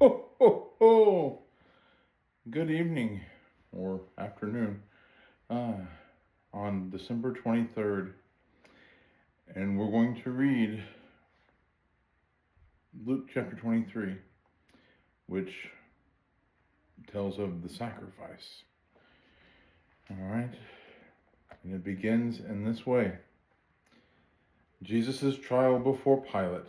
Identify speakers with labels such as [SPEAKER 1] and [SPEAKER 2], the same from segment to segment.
[SPEAKER 1] Ho, ho, ho. Good evening or afternoon uh, on December 23rd. And we're going to read Luke chapter 23, which tells of the sacrifice. All right. And it begins in this way. Jesus' trial before Pilate.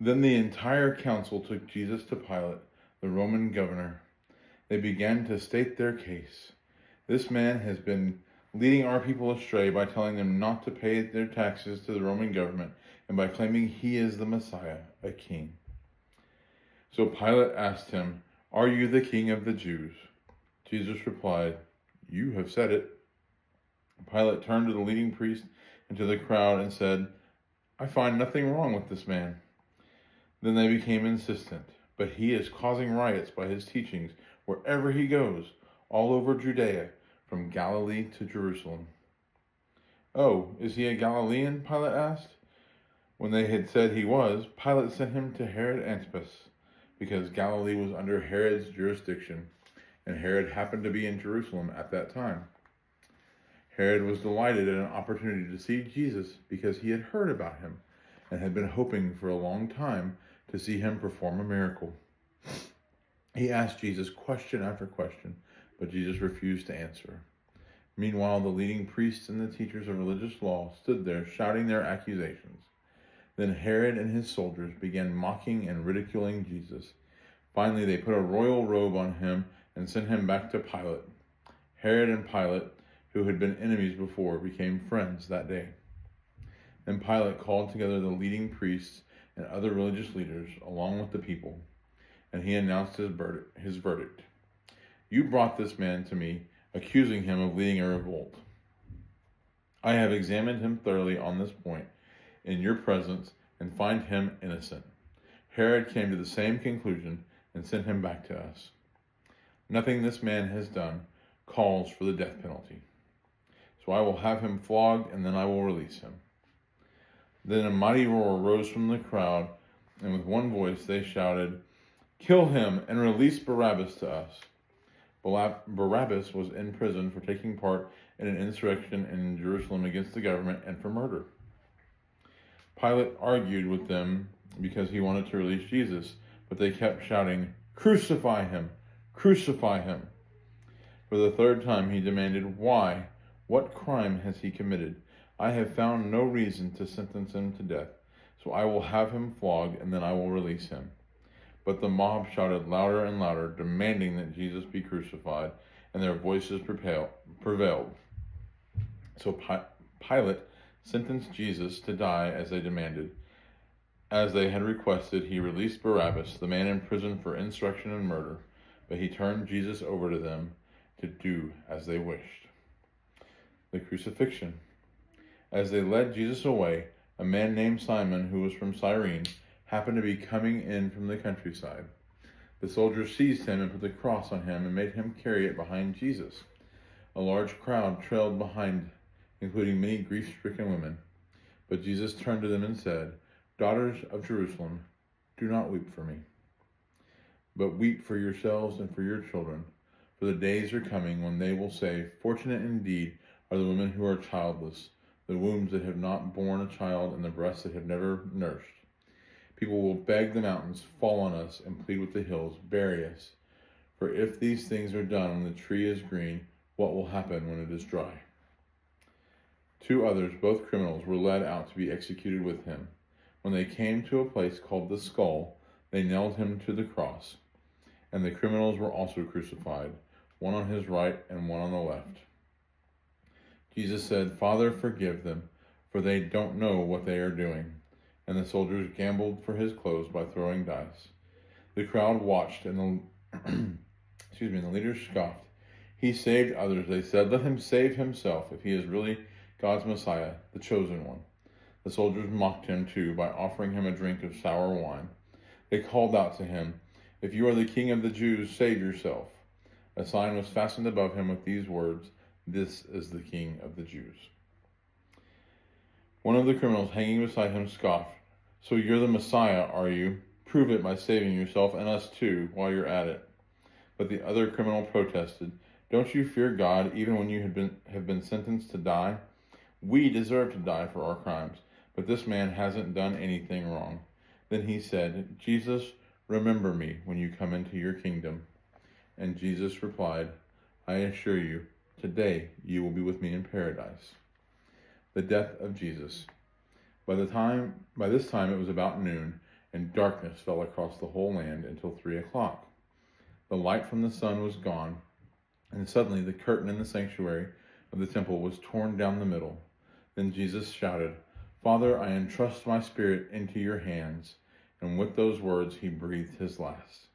[SPEAKER 1] Then the entire council took Jesus to Pilate, the Roman governor. They began to state their case. This man has been leading our people astray by telling them not to pay their taxes to the Roman government and by claiming he is the Messiah, a king. So Pilate asked him, "Are you the king of the Jews?" Jesus replied, "You have said it." Pilate turned to the leading priest and to the crowd and said, "I find nothing wrong with this man." Then they became insistent. "But he is causing riots by his teachings wherever he goes, all over Judea, from Galilee to Jerusalem." "Oh, is he a Galilean?" Pilate asked. When they had said he was, Pilate sent him to Herod Antipas, because Galilee was under Herod's jurisdiction, and Herod happened to be in Jerusalem at that time. Herod was delighted at an opportunity to see Jesus because he had heard about him and had been hoping for a long time to see him perform a miracle. He asked Jesus question after question, but Jesus refused to answer. Meanwhile, the leading priests and the teachers of religious law stood there shouting their accusations. Then Herod and his soldiers began mocking and ridiculing Jesus. Finally, they put a royal robe on him and sent him back to Pilate. Herod and Pilate, who had been enemies before, became friends that day. Then Pilate called together the leading priests and other religious leaders, along with the people, and he announced his verdict. "You brought this man to me, accusing him of leading a revolt. I have examined him thoroughly on this point in your presence and find him innocent." Herod came to the same conclusion and sent him back to us. Nothing this man has done calls for the death penalty. So I will have him flogged, and then I will release him. Then a mighty roar rose from the crowd, and with one voice they shouted, "Kill him and release Barabbas to us." Barabbas was in prison for taking part in an insurrection in Jerusalem against the government and for murder. Pilate argued with them because he wanted to release Jesus, but they kept shouting, "Crucify him! Crucify him!" For the third time he demanded, "Why? What crime has he committed? I have found no reason to sentence him to death, so I will have him flogged, and then I will release him." But the mob shouted louder and louder, demanding that Jesus be crucified, and their voices prevailed. So Pilate sentenced Jesus to die as they demanded. As they had requested, he released Barabbas, the man in prison for insurrection and murder, but he turned Jesus over to them to do as they wished. The crucifixion. As they led Jesus away, a man named Simon, who was from Cyrene, happened to be coming in from the countryside. The soldiers seized him and put the cross on him and made him carry it behind Jesus. A large crowd trailed behind, including many grief-stricken women. But Jesus turned to them and said, "Daughters of Jerusalem, do not weep for me, but weep for yourselves and for your children. For the days are coming when they will say, 'Fortunate indeed are the women who are childless, the wombs that have not borne a child, and the breasts that have never nursed.' People will beg the mountains, 'Fall on us,' and plead with the hills, 'Bury us.' For if these things are done when the tree is green, what will happen when it is dry?" Two others, both criminals, were led out to be executed with him. When they came to a place called the Skull, they nailed him to the cross, and the criminals were also crucified, one on his right and one on the left. Jesus said, "Father, forgive them, for they don't know what they are doing." And the soldiers gambled for his clothes by throwing dice. The crowd watched, and the leaders scoffed. "He saved others," they said. "Let him save himself if he is really God's Messiah, the chosen one." The soldiers mocked him too by offering him a drink of sour wine. They called out to him, "If you are the king of the Jews, save yourself." A sign was fastened above him with these words, "This is the King of the Jews." One of the criminals hanging beside him scoffed, "So you're the Messiah, are you? Prove it by saving yourself and us too while you're at it." But the other criminal protested, "Don't you fear God even when you have been sentenced to die? We deserve to die for our crimes, but this man hasn't done anything wrong." Then he said, "Jesus, remember me when you come into your kingdom." And Jesus replied, "I assure you, today you will be with me in paradise." The death of Jesus. By this time it was about noon, and darkness fell across the whole land until 3 o'clock. The light from the sun was gone, and suddenly the curtain in the sanctuary of the temple was torn down the middle. Then Jesus shouted, "Father, I entrust my spirit into your hands." And with those words he breathed his last.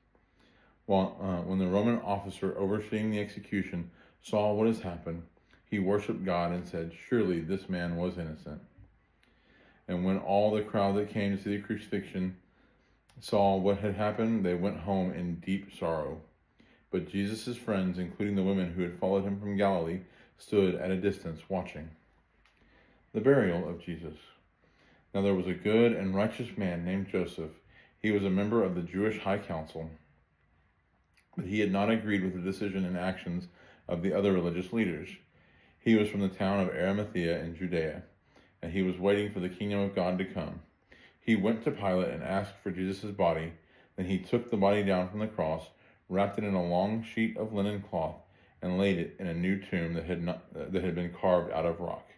[SPEAKER 1] When the Roman officer overseeing the execution saw what has happened, he worshipped God and said, "Surely this man was innocent." And when all the crowd that came to see the crucifixion saw what had happened, they went home in deep sorrow. But Jesus' friends, including the women who had followed him from Galilee, stood at a distance watching. The burial of Jesus. Now there was a good and righteous man named Joseph. He was a member of the Jewish High Council, but he had not agreed with the decision and actions of the other religious leaders. He was from the town of Arimathea in Judea, and he was waiting for the kingdom of God to come. He went to Pilate and asked for Jesus' body. Then he took the body down from the cross, wrapped it in a long sheet of linen cloth, and laid it in a new tomb that had been carved out of rock.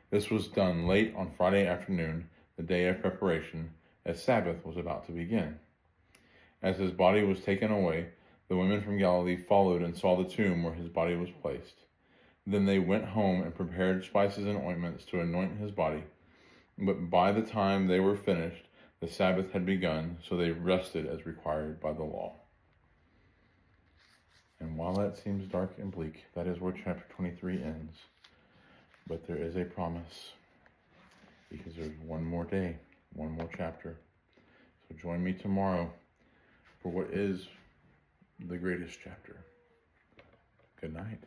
[SPEAKER 1] This was done late on Friday afternoon, the day of preparation, as Sabbath was about to begin. As his body was taken away, the women from Galilee followed and saw the tomb where his body was placed. Then they went home and prepared spices and ointments to anoint his body. But by the time they were finished, the Sabbath had begun, so they rested as required by the law. And while that seems dark and bleak, that is where chapter 23 ends. But there is a promise, because there's one more day, one more chapter. So join me tomorrow for what is the greatest chapter. Good night.